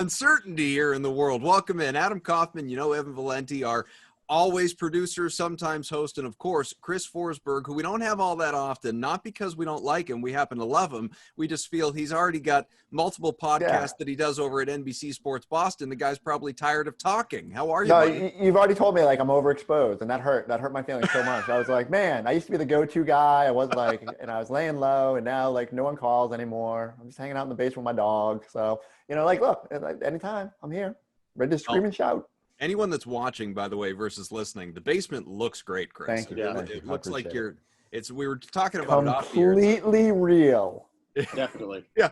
Uncertainty here in the world. Welcome in Adam Kaufman, Evan Valenti, our always producer, sometimes host, and of course Chris Forsberg, who we don't have all that often, not because we don't like him, we happen to love him. We just feel he's already got multiple podcasts that he does over at NBC Sports Boston. The guy's probably tired of talking. How are you, buddy? You've already told me like I'm overexposed, and that hurt my feelings so much. I was like, man, I used to be the go-to guy. I was like, and I was laying low, and now like no one calls anymore. I'm just hanging out in the basement with my dog. So look, anytime I'm here, ready to scream and shout. Anyone that's watching, by the way, versus listening, the basement looks great, Chris. Thank you. It looks like we were talking about it off here. Completely real. Definitely. Yeah.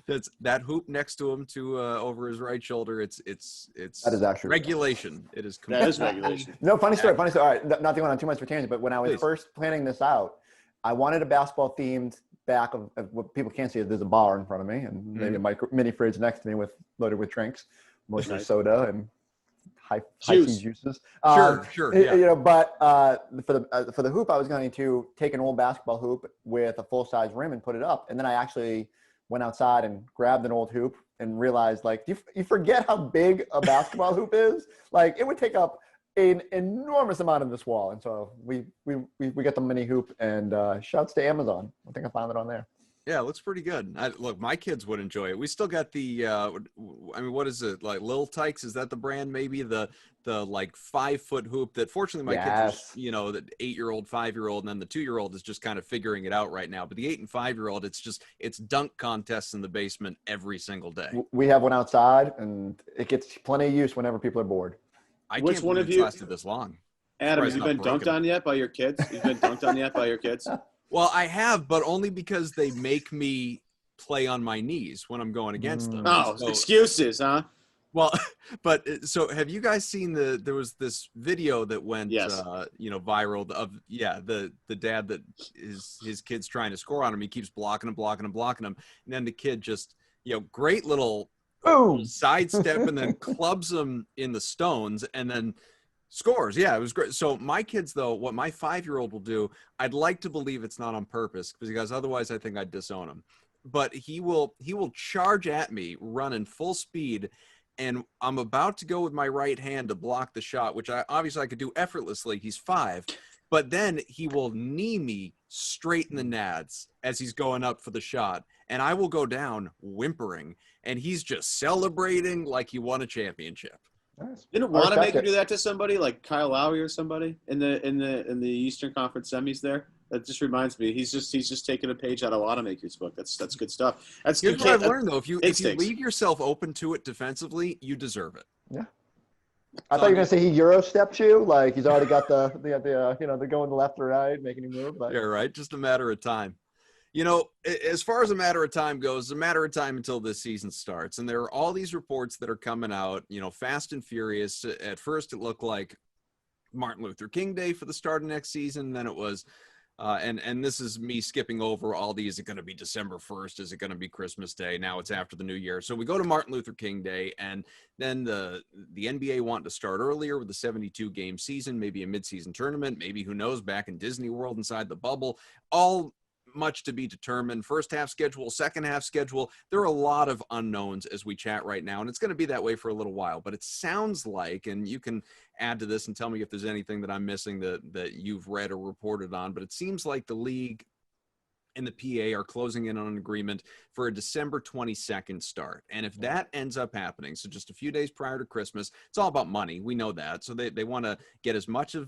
That's that hoop next to him over his right shoulder. It's that is actually regulation. It is that is regulation. No, funny story. All right, not to go on too much of a tangent, but when I was first planning this out, I wanted a basketball themed back of what people can't see is there's a bar in front of me and maybe a mini fridge next to me loaded with drinks, mostly soda and high tea juices. Sure. Yeah. But for the hoop, I was going to take an old basketball hoop with a full size rim and put it up, and then I actually went outside and grabbed an old hoop and realized, like, you forget how big a basketball hoop is. Like, it would take up an enormous amount of this wall, and so we got the mini hoop. And shouts to Amazon. I think I found it on there. Yeah, it looks pretty good. Look, my kids would enjoy it. We still got the, what is it? Like Lil Tykes? Is that the brand? Maybe the like 5-foot hoop that fortunately my kids, the 8-year-old, 5-year-old, and then the 2-year-old is just kind of figuring it out right now. But the 8 and 5-year-old, it's dunk contests in the basement every single day. We have one outside, and it gets plenty of use whenever people are bored. Which one of you lasted this long? Adam, have you been dunked on yet by your kids? You've been dunked on yet by your kids? Well, I have, but only because they make me play on my knees when I'm going against them. Oh, so, excuses, huh? Well, but so have you guys seen there was this video that went, viral of the dad that his kid's trying to score on him. He keeps blocking him. And then the kid just, great little sidestep and then clubs him in the stones and then scores. Yeah, it was great. So my kids, though, what my 5-year-old will do, I'd like to believe it's not on purpose because otherwise I think I'd disown him. But he will charge at me running full speed, and I'm about to go with my right hand to block the shot, which I could do effortlessly. He's 5. But then he will knee me straight in the nads as he's going up for the shot, and I will go down whimpering, and he's just celebrating like he won a championship. Nice. Didn't want to make you do that to somebody like Kyle Lowry or somebody in the Eastern Conference semis there? That just reminds me, he's just taking a page out of Wanamaker's book. That's good stuff. Here's what I've learned though: if you leave yourself open to it defensively, you deserve it. Yeah. I thought you were gonna say he Euro stepped you, like he's already got the they're going left or right, making him move. But yeah, right. Just a matter of time. As far as a matter of time goes, it's a matter of time until this season starts. And there are all these reports that are coming out, fast and furious. At first, it looked like Martin Luther King Day for the start of next season. Then it was, and this is me skipping over all these. Is it going to be December 1st? Is it going to be Christmas Day? Now it's after the New Year. So we go to Martin Luther King Day, and then the NBA wanted to start earlier with the 72-game season, maybe a midseason tournament, maybe, who knows, back in Disney World inside the bubble. All much to be determined. First half schedule, second half schedule. There are a lot of unknowns as we chat right now, and it's going to be that way for a little while. But it sounds like, and you can add to this and tell me if there's anything that I'm missing that you've read or reported on, but it seems like the league and the PA are closing in on an agreement for a December 22nd start. And if that ends up happening, so just a few days prior to Christmas, it's all about money. We know that. So they want to get as much of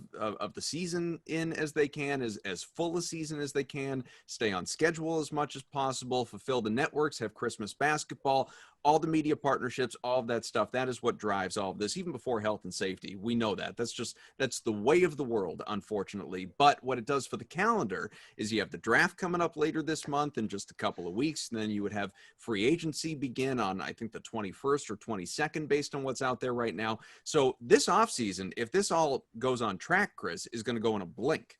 the season in as they can, as full a season as they can, stay on schedule as much as possible, fulfill the networks, have Christmas basketball, all the media partnerships, all of that stuff. That is what drives all of this, even before health and safety. We know that. That's the way of the world, unfortunately. But what it does for the calendar is you have the draft coming up later this month in just a couple of weeks. And then you would have free agency begin on, I think, the 21st or 22nd, based on what's out there right now. So this offseason, if this all goes on track, Chris, is going to go in a blink.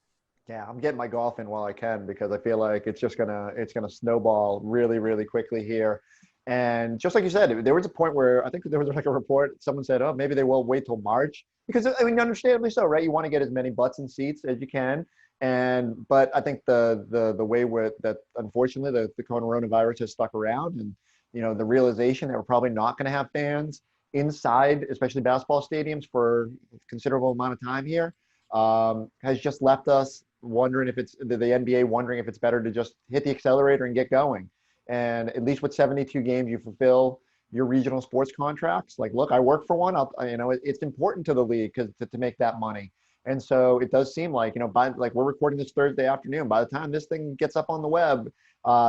Yeah, I'm getting my golf in while I can because I feel like it's gonna snowball really, really quickly here. And just like you said, there was a point where I think there was like a report, someone said, oh, maybe they will wait till March. Because, I mean, understandably so, right? You want to get as many butts in seats as you can. But I think the way that unfortunately the coronavirus has stuck around, and the realization that we're probably not going to have fans inside, especially basketball stadiums, for a considerable amount of time here, has just left us wondering if it's the NBA wondering if it's better to just hit the accelerator and get going. And at least with 72 games, you fulfill your regional sports contracts. Like, look, I work for one. It's important to the league because to make that money. And so it does seem like, we're recording this Thursday afternoon. By the time this thing gets up on the web,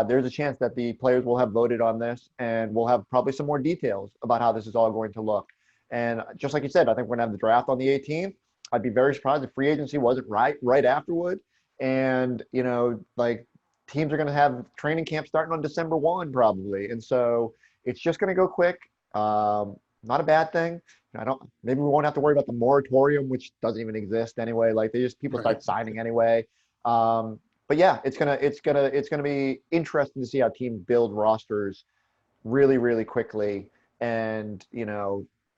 there's a chance that the players will have voted on this, and we'll have probably some more details about how this is all going to look. And just like you said, I think we're going to have the draft on the 18th. I'd be very surprised if free agency wasn't right afterward. And, teams are going to have training camp starting on December 1 probably. And so it's just going to go quick. Not a bad thing. Maybe we won't have to worry about the moratorium, which doesn't even exist anyway. Like people start signing anyway. But yeah, it's gonna be interesting to see how teams build rosters really, really quickly. And,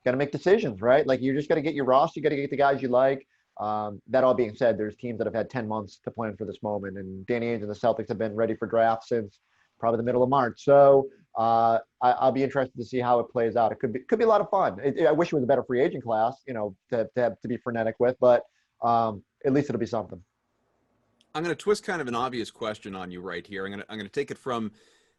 got to make decisions, right? Like you just got to get your roster. You got to get the guys you like. That all being said, there's teams that have had 10 months to plan for this moment, and Danny Ainge and the Celtics have been ready for draft since probably the middle of March. So I'll be interested to see how it plays out. It could be a lot of fun. I wish it was a better free agent class, to be frenetic with, but at least it'll be something. I'm going to twist kind of an obvious question on you right here. I'm going to take it from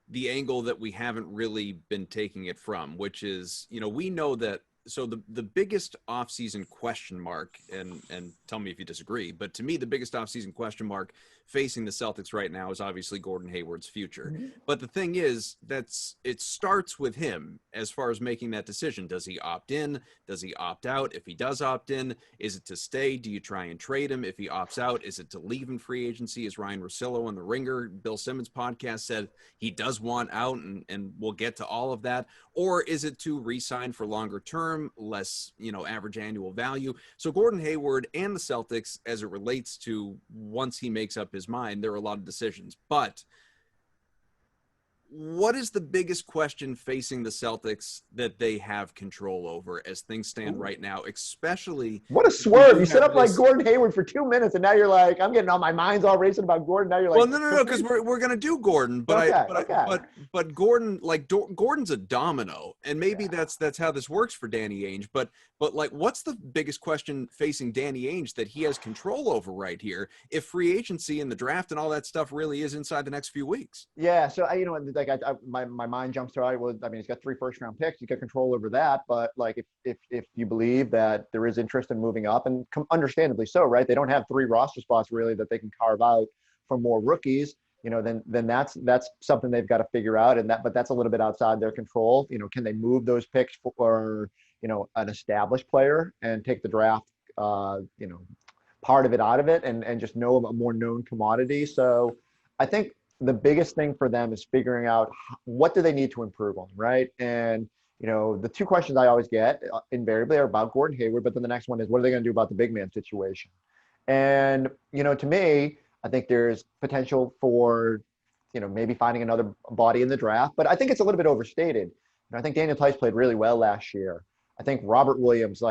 the angle that we haven't really been taking it from, which is, we know that. So the biggest offseason question mark, and tell me if you disagree, but to me, the biggest offseason question mark facing the Celtics right now is obviously Gordon Hayward's future. Mm-hmm. But the thing is, it starts with him as far as making that decision. Does he opt in? Does he opt out? If he does opt in, is it to stay? Do you try and trade him? If he opts out, is it to leave in free agency? As Ryan Russillo on the Ringer, Bill Simmons podcast said, he does want out, and we'll get to all of that. Or is it to re-sign for longer term, less, average annual value? So Gordon Hayward and the Celtics, as it relates to once he makes up his mind, there are a lot of decisions. But what is the biggest question facing the Celtics that they have control over as things stand right now, especially? What a swerve. You set up like Gordon Hayward for 2 minutes, and now you're like, I'm getting all my mind's all racing about Gordon. Now you're like, well, no, because we're going to do Gordon, but but Gordon, Gordon's a domino, and maybe that's how this works for Danny Ainge. But what's the biggest question facing Danny Ainge that he has control over right here, if free agency and the draft and all that stuff really is inside the next few weeks? Yeah. So my mind jumps to he's got 3 first-round picks. You got control over that, but if you believe that there is interest in moving up, and understandably so, right? They don't have 3 roster spots really that they can carve out for more rookies. Then that's something they've got to figure out, but that's a little bit outside their control. Can they move those picks for an established player and take the draft part of it out of it and just know a more known commodity? So I think the biggest thing for them is figuring out what do they need to improve on, right? And the 2 questions I always get invariably are about Gordon Hayward, but then the next one is, what are they going to do about the big man situation? And to me, I think there's potential for maybe finding another body in the draft, but I think it's a little bit overstated. I think Daniel Tice played really well last year. I think Robert Williams,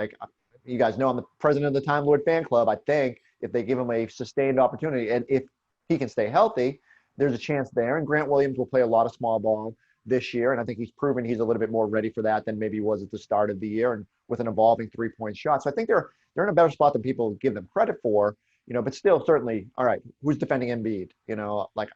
you guys know, I'm the president of the Time Lord fan club. I think if they give him a sustained opportunity, and if he can stay healthy, there's a chance there. And Grant Williams will play a lot of small ball this year, and I think he's proven he's a little bit more ready for that than maybe he was at the start of the year, and with an evolving 3-point shot. So I think they're in a better spot than people give them credit for, but still, certainly, all right, who's defending Embiid? My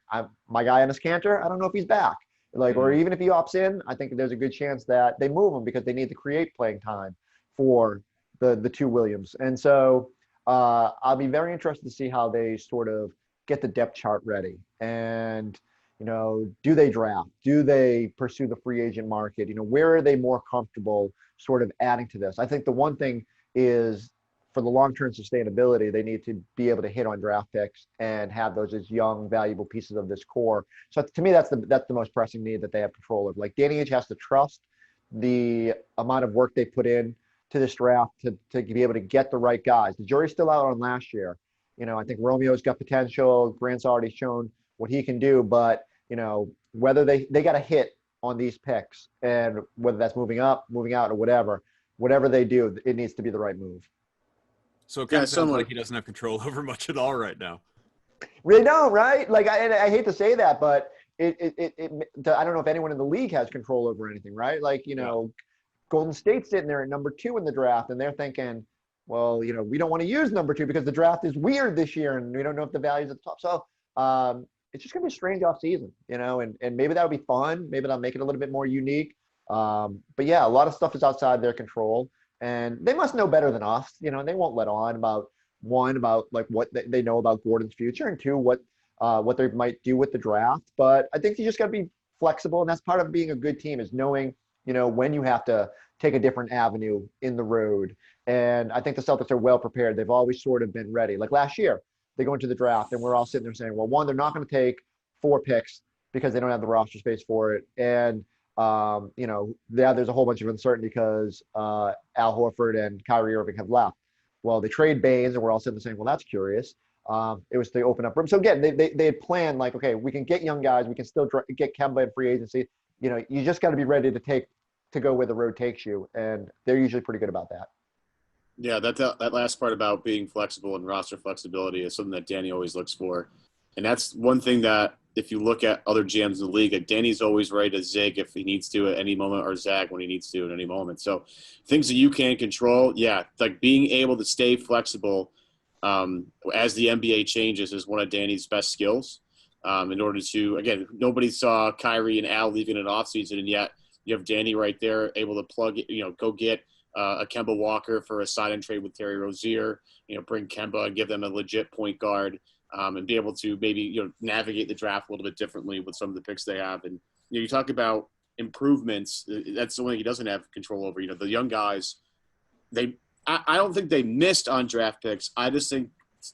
guy Enes Kanter, I don't know if he's back. Or even if he opts in, I think there's a good chance that they move him because they need to create playing time for the 2 Williams. And so I'll be very interested to see how they sort of get the depth chart ready. And, do they draft? Do they pursue the free agent market? Where are they more comfortable sort of adding to this? I think the one thing is, for the long-term sustainability, they need to be able to hit on draft picks and have those as young, valuable pieces of this core. So to me, that's the most pressing need that they have control of. Danny Ainge has to trust the amount of work they put in to this draft to be able to get the right guys. The jury's still out on last year. I think Romeo's got potential. Grant's already shown what he can do, but whether they got to hit on these picks, and whether that's moving up, moving out, or whatever they do, it needs to be the right move. So it kind of sounds like he doesn't have control over much at all right now. Really don't, right? I hate to say that, but I don't know if anyone in the league has control over anything, right? Like, Golden State's sitting there at number 2 in the draft, and they're thinking, well, we don't want to use number 2 because the draft is weird this year, and we don't know if the value's at the top. So it's just gonna be a strange off season, and maybe that'll be fun. Maybe that'll make it a little bit more unique. But yeah, a lot of stuff is outside their control, and they must know better than us. They won't let on about like what they know about Gordon's future, and two, what they might do with the draft. But I think you just got to be flexible, and that's part of being a good team is knowing, when you have to take a different avenue in the road. And I think the Celtics are well prepared. They've always sort of been ready. Like last year, they go into the draft, and we're all sitting there saying, well, one, they're not going to take 4 picks because they don't have the roster space for it. And, there's a whole bunch of uncertainty because Al Horford and Kyrie Irving have left. Well, they trade Baines, and we're all sitting there saying, well, that's curious. It was to open up room. So again, they had planned like, okay, we can get young guys. We can still get Kemba in free agency. You just got to be ready to go where the road takes you. And they're usually pretty good about that. Yeah, that last part about being flexible and roster flexibility is something that Danny always looks for. And that's one thing that if you look at other GMs in the league, Danny's always ready to zig if he needs to at any moment or zag when he needs to at any moment. So things that you can't control, yeah, like being able to stay flexible as the NBA changes is one of Danny's best skills in order to, again, nobody saw Kyrie and Al leaving an offseason, and yet you have Danny right there able to plug it, go get a Kemba Walker for a sign and trade with Terry Rozier, bring Kemba and give them a legit point guard. And be able to maybe navigate the draft a little bit differently with some of the picks they have. And you talk about improvements. That's the one he doesn't have control over. The young guys, I don't think they missed on draft picks. I just think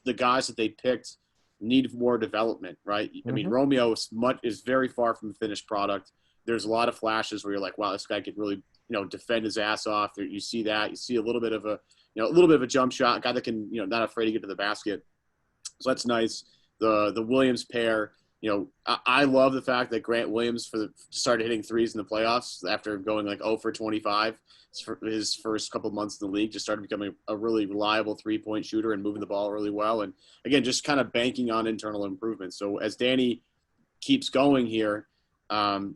the guys that they picked need more development, right? Mm-hmm. I mean, Romeo is very far from the finished product. There's a lot of flashes where you're like, wow, this guy could really defend his ass off. You see that. You see a little bit of a jump shot, a guy that can not afraid to get to the basket. So that's nice. The Williams pair, I love the fact that Grant Williams started hitting threes in the playoffs after going like 0 for 25 for his first couple of months in the league. Just started becoming a really reliable 3-point shooter and moving the ball really well. And again, just kind of banking on internal improvement. So as Danny keeps going here,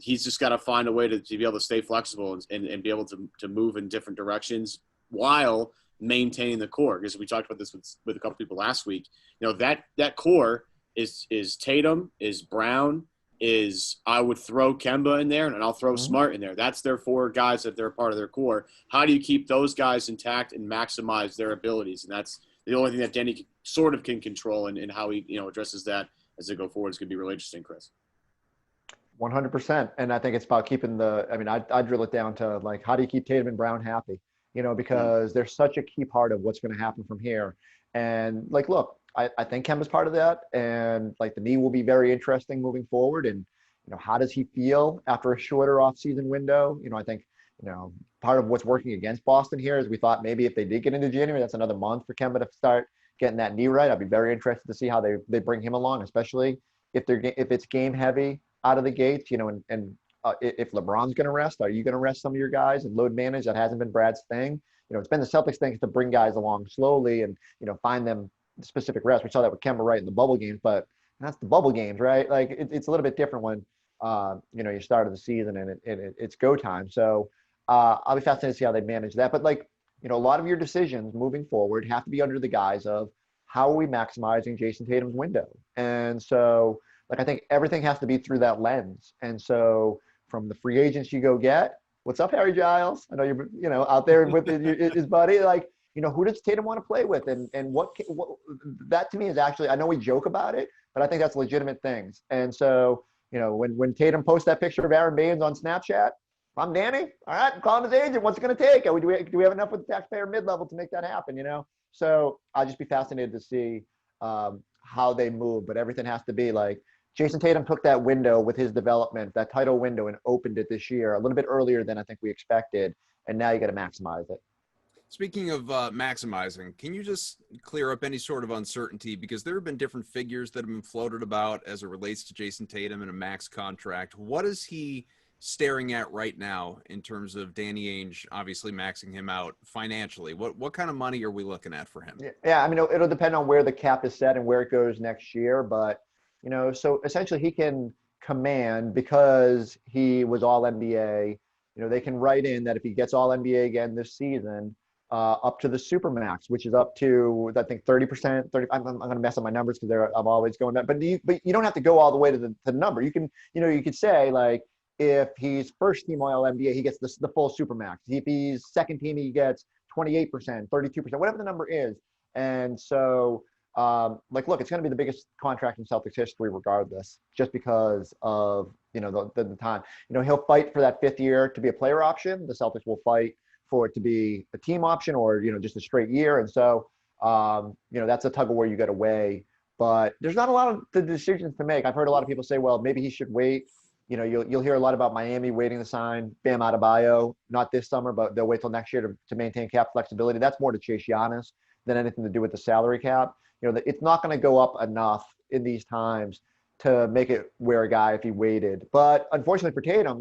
he's just got to find a way to be able to stay flexible and be able to move in different directions while maintaining the core. Because we talked about this with a couple people last week. That core is Tatum, is Brown, is I would throw Kemba in there, and I'll throw Smart in there. That's their 4 guys that they're part of their core. How do you keep those guys intact and maximize their abilities? And that's the only thing that Danny sort of can control, and how he addresses that as they go forward is going to be really interesting, Chris. 100%. And I think it's about keeping I drill it down to like, how do you keep Tatum and Brown happy? Because they're such a key part of what's going to happen from here. And like, look, I think Kemba's part of that. And like the knee will be very interesting moving forward. And, how does he feel after a shorter off-season window? I think, part of what's working against Boston here is we thought maybe if they did get into January, that's another month for Kemba to start getting that knee right. I'd be very interested to see how they bring him along, especially if it's game heavy out of the gates, if LeBron's going to rest, are you going to rest some of your guys and load manage? That hasn't been Brad's thing. It's been the Celtics thing to bring guys along slowly and, find them specific rest. We saw that with Kemba right in the bubble games, but that's the bubble games, right? Like it's a little bit different when, you start of the season and it's go time. So I'll be fascinated to see how they manage that. But like, a lot of your decisions moving forward have to be under the guise of how are we maximizing Jayson Tatum's window? And so like, I think everything has to be through that lens. And so from the free agents you go get, what's up, Harry Giles? I know you're, out there with his buddy. Like, who does Tatum want to play with? And what that to me is actually, I know we joke about it, but I think that's legitimate things. And so, when Tatum posts that picture of Aaron Baines on Snapchat, I'm Danny. All right, I'm calling his agent. What's it going to take? Do we have enough with the taxpayer mid-level to make that happen, So I'll just be fascinated to see how they move. But everything has to be like, Jayson Tatum took that window with his development, that title window, and opened it this year a little bit earlier than I think we expected. And now you got to maximize it. Speaking of maximizing, can you just clear up any sort of uncertainty? Because there have been different figures that have been floated about as it relates to Jayson Tatum and a max contract. What is he staring at right now in terms of Danny Ainge obviously maxing him out financially? What kind of money are we looking at for him? Yeah, it'll depend on where the cap is set and where it goes next year. But, so essentially he can command because he was all NBA. They can write in that if he gets all NBA again this season, up to the supermax, which is up to I think 30%. 30. I'm going to mess up my numbers because I'm always going that. But you don't have to go all the way to the number. You can you could say like if he's first team all NBA, he gets the full supermax. If he's second team, he gets 28%, 32%, whatever the number is. And so look, it's going to be the biggest contract in Celtics history, regardless, just because of the time. He'll fight for that 5th year to be a player option. The Celtics will fight for it to be a team option or just a straight year. And so that's a tug of war you got to weigh. But there's not a lot of the decisions to make. I've heard a lot of people say, well, maybe he should wait. You'll hear a lot about Miami waiting to sign Bam Adebayo, not this summer, but they'll wait till next year to maintain cap flexibility. That's more to chase Giannis than anything to do with the salary cap. It's not going to go up enough in these times to make it where a guy, if he waited. But unfortunately for Tatum,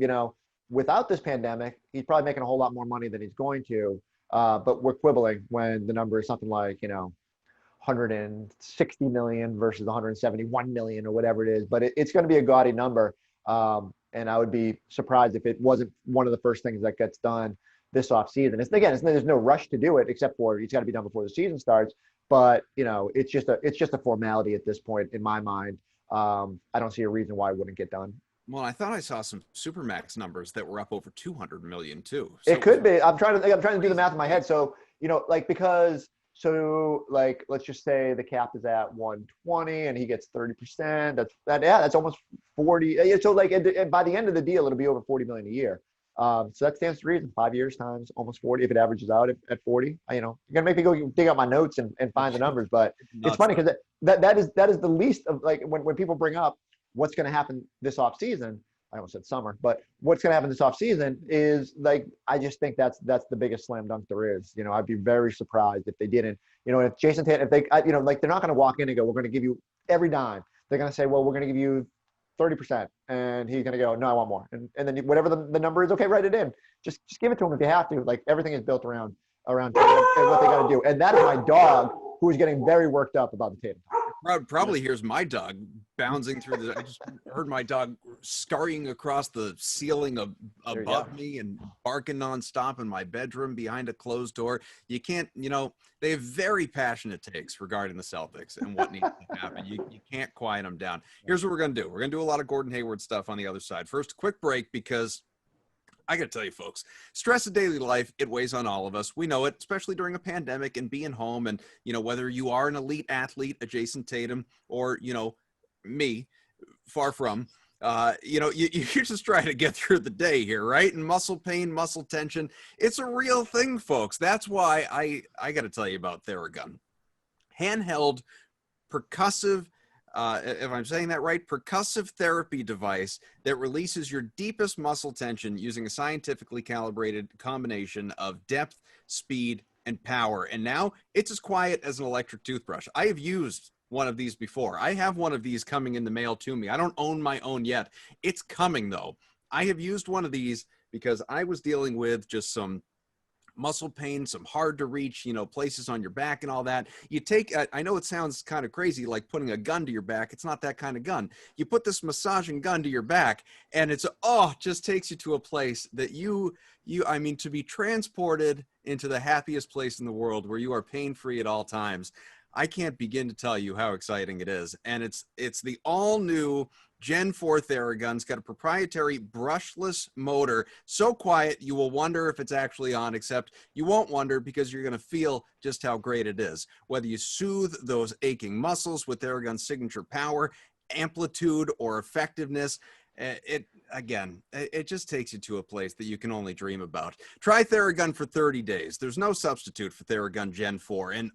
without this pandemic, he's probably making a whole lot more money than he's going to. But we're quibbling when the number is something like, 160 million versus 171 million or whatever it is. But it's going to be a gaudy number. And I would be surprised if it wasn't one of the first things that gets done this offseason. There's no rush to do it, except for it's got to be done before the season starts. But it's just a formality at this point in my mind. I don't see a reason why it wouldn't get done. Well, I thought I saw some Supermax numbers that were up over 200 million too. So it could be. I'm trying to do the math in my head. So let's just say the cap is at 120 and he gets 30%. That's almost 40. So by the end of the deal, it'll be over 40 million a year. So that stands to reason. 5 years times almost 40. If it averages out at 40, you're gonna make me go dig out my notes and find the numbers. But it's funny because that is the least of when people bring up what's going to happen this offseason. I almost said summer, but what's going to happen this offseason is I just think that's the biggest slam dunk there is. I'd be very surprised if they didn't. If Jayson Tatum, if they, they're not going to walk in and go, we're going to give you every dime. They're going to say, well, we're going to give you 30%, and he's going to go, no, I want more. And then whatever the number is, okay, write it in. Just give it to him if you have to. Everything is built around what they got to do. And that is my dog, who is getting very worked up about the Tatum. Probably here's my dog bouncing through I just heard my dog scurrying across the ceiling above me and barking nonstop in my bedroom behind a closed door. You can't, they have very passionate takes regarding the Celtics and what needs to happen. You can't quiet them down. Here's what we're going to do. We're going to do a lot of Gordon Hayward stuff on the other side. First, a quick break because I got to tell you, folks, stress of daily life, it weighs on all of us. We know it, especially during a pandemic and being home. And, whether you are an elite athlete, a Jayson Tatum, or, me, far from, you're just trying to get through the day here, right? And muscle pain, muscle tension, it's a real thing, folks. That's why I got to tell you about Theragun. Handheld, percussive, if I'm saying that right, percussive therapy device that releases your deepest muscle tension using a scientifically calibrated combination of depth, speed, and power. And now it's as quiet as an electric toothbrush. I have used one of these before. I have one of these coming in the mail to me. I don't own my own yet. It's coming though. I have used one of these because I was dealing with just some muscle pain, some hard to reach, places on your back and all that. You take, I know it sounds kind of crazy, like putting a gun to your back. It's not that kind of gun. You put this massaging gun to your back and it's, just takes you to a place that to be transported into the happiest place in the world where you are pain-free at all times. I can't begin to tell you how exciting it is. And it's the all new Gen 4 Theragun. It's got a proprietary brushless motor. So quiet, you will wonder if it's actually on, except you won't wonder because you're going to feel just how great it is. Whether you soothe those aching muscles with Theragun's signature power, amplitude, or effectiveness, it just takes you to a place that you can only dream about. Try Theragun for 30 days. There's no substitute for Theragun Gen 4. And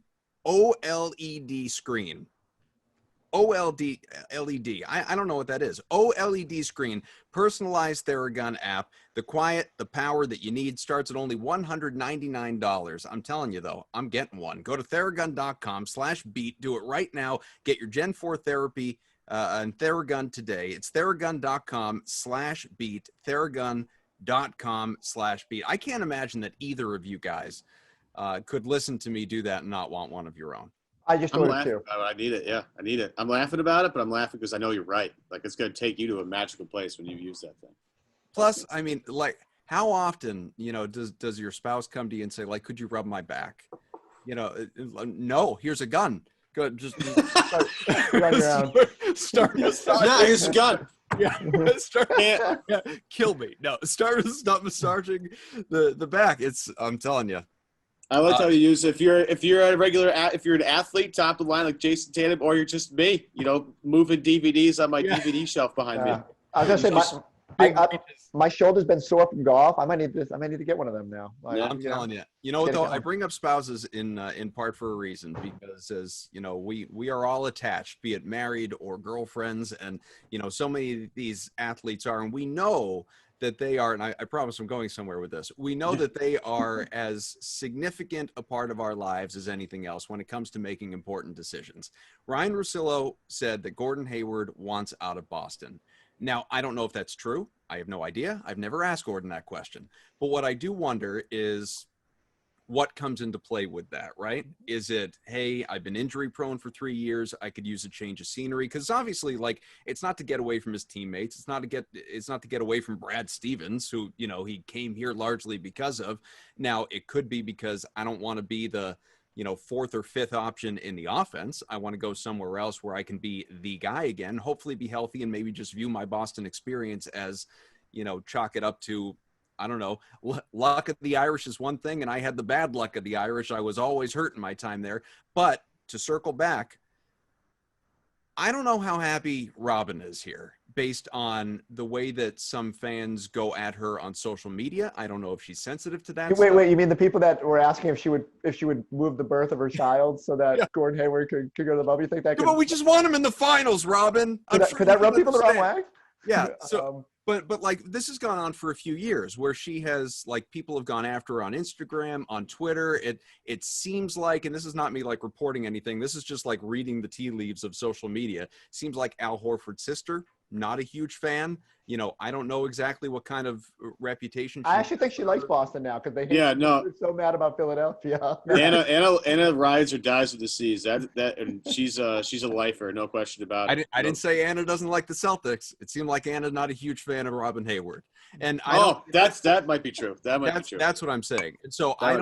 OLED screen. LED. I don't know what that is. OLED screen, personalized Theragun app. The quiet, the power that you need starts at only $199. I'm telling you though, I'm getting one. Go to theragun.com/beat. Do it right now. Get your Gen 4 therapy and Theragun today. It's theragun.com/beat. Theragun.com/beat. I can't imagine that either of you guys could listen to me do that and not want one of your own. I just I'm ordered laughing 2. about it. I need it. Yeah, I need it. I'm laughing about it, but I'm laughing because I know you're right. Like, it's going to take you to a magical place when you use that thing. Plus, I mean, like, how often, does your spouse come to you and say, like, could you rub my back? No, here's a gun. Go, just Run around. start massaging. Nah, here's a gun. Yeah, kill me. No, stop massaging the back. I'm telling you. I like how you use if you're if you're an athlete, top of the line like Jayson Tatum, or you're just me, moving DVDs on my DVD shelf behind me. I was gonna say my shoulder's been sore from golf. I might need this. I might need to get one of them now. Yeah. I'm telling you. You know what though? I bring up spouses in part for a reason, because as we are all attached, be it married or girlfriends, and so many of these athletes are, and we know that they are, and I promise I'm going somewhere with this. We know that they are as significant a part of our lives as anything else when it comes to making important decisions. Ryan Russillo said that Gordon Hayward wants out of Boston. Now, I don't know if that's true. I have no idea. I've never asked Gordon that question. But what I do wonder is what comes into play with that, right? Is it, hey, I've been injury prone for 3 years. I could use a change of scenery. Because obviously, like, it's not to get away from his teammates. It's not to get away from Brad Stevens, who, he came here largely because of. Now, it could be because I don't want to be the, fourth or fifth option in the offense. I want to go somewhere else where I can be the guy again, hopefully be healthy, and maybe just view my Boston experience as, chalk it up to, I don't know, luck of the Irish is one thing, and I had the bad luck of the Irish. I was always hurt in my time there. But to circle back, I don't know how happy Robin is here based on the way that some fans go at her on social media. I don't know if she's sensitive to that. Wait, you mean the people that were asking if she would move the birth of her child so that Gordon Hayward could go to the bubble? You think that could? But we just want him in the finals, Robin. Could that rub people the wrong way? Yeah. So, but like, this has gone on for a few years where she has, like, people have gone after her on Instagram, on Twitter. It seems like, and this is not me like reporting anything, this is just like reading the tea leaves of social media. Seems like Al Horford's sister, not a huge fan. I don't know exactly what kind of reputation. I actually think she likes Boston now because they're so mad about Philadelphia. Anna rides or dies with the seas. And she's a lifer, no question about it. I didn't say Anna doesn't like the Celtics. It seemed like Anna's not a huge fan of Robin Hayward. And that might be true. That's what I'm saying. And so I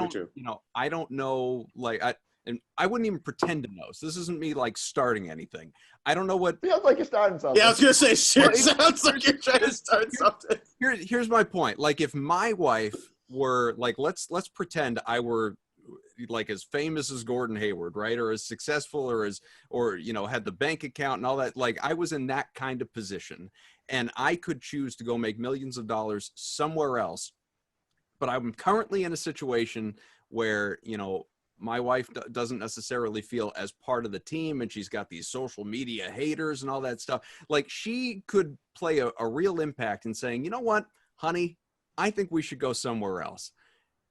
don't know, like, and I wouldn't even pretend to know. So this isn't me like starting anything. I don't know what. Feels like you're starting something. Yeah, I was gonna say, sounds like you're trying to start something. Here's my point. Like, if my wife were like, let's pretend I were like as famous as Gordon Hayward, right, or as successful, or had the bank account and all that. Like, I was in that kind of position, and I could choose to go make millions of dollars somewhere else. But I'm currently in a situation where my wife doesn't necessarily feel as part of the team, and she's got these social media haters and all that stuff. Like, she could play a real impact in saying, you know what, honey, I think we should go somewhere else.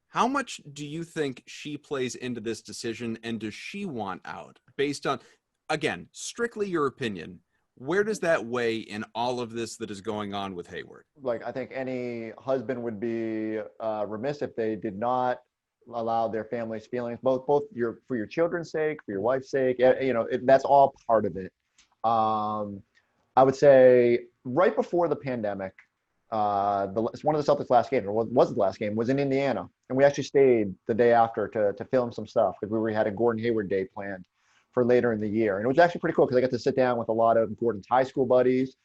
How much do you think she plays into this decision, and does she want out? Based on, again, strictly your opinion, where does that weigh in all of this that is going on with Hayward? Like, I think any husband would be remiss if they did not allow their family's feelings, both for your children's sake, for your wife's sake. That's all part of it. I would say right before the pandemic, one of the Celtics' last game, or was the last game, was in Indiana, and we actually stayed the day after to film some stuff because we had a Gordon Hayward Day planned for later in the year, and it was actually pretty cool because I got to sit down with a lot of Gordon's high school buddies,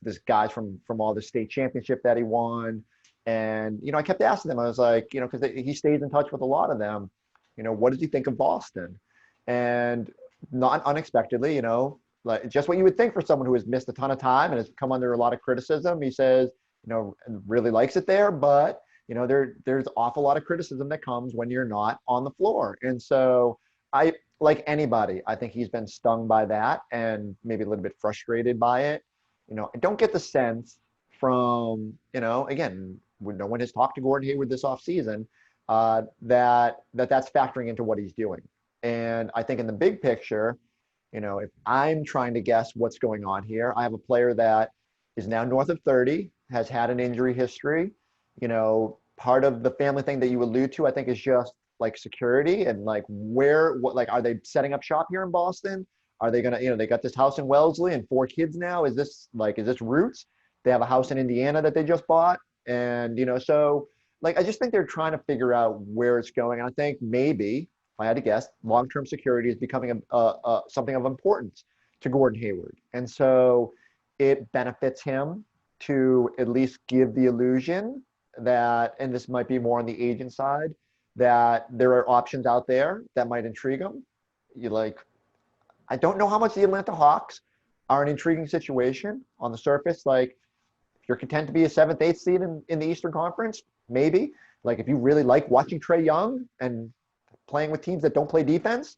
this guys from all the state championship that he won. And, I kept asking them, I was like, because he stays in touch with a lot of them, what does he think of Boston? And not unexpectedly, like just what you would think for someone who has missed a ton of time and has come under a lot of criticism. He says, really likes it there, but, there's an awful lot of criticism that comes when you're not on the floor. And so like anybody, I think he's been stung by that and maybe a little bit frustrated by it. I don't get the sense from, again, no one has talked to Gordon Hayward this offseason, that's factoring into what he's doing. And I think in the big picture, if I'm trying to guess what's going on here, I have a player that is now north of 30, has had an injury history. Part of the family thing that you allude to, I think, is just like security and like are they setting up shop here in Boston? Are they gonna, they got this house in Wellesley and 4 kids now? Is this roots? They have a house in Indiana that they just bought, and so like I just think they're trying to figure out where it's going. And I think maybe, if I had to guess, long-term security is becoming something of importance to Gordon Hayward, and so it benefits him to at least give the illusion that, and this might be more on the agent side, that there are options out there that might intrigue him. I don't know how much the Atlanta Hawks are an intriguing situation on the surface. Like, if you're content to be a 7th, 8th seed in the Eastern Conference, maybe. Like, if you really like watching Trae Young and playing with teams that don't play defense,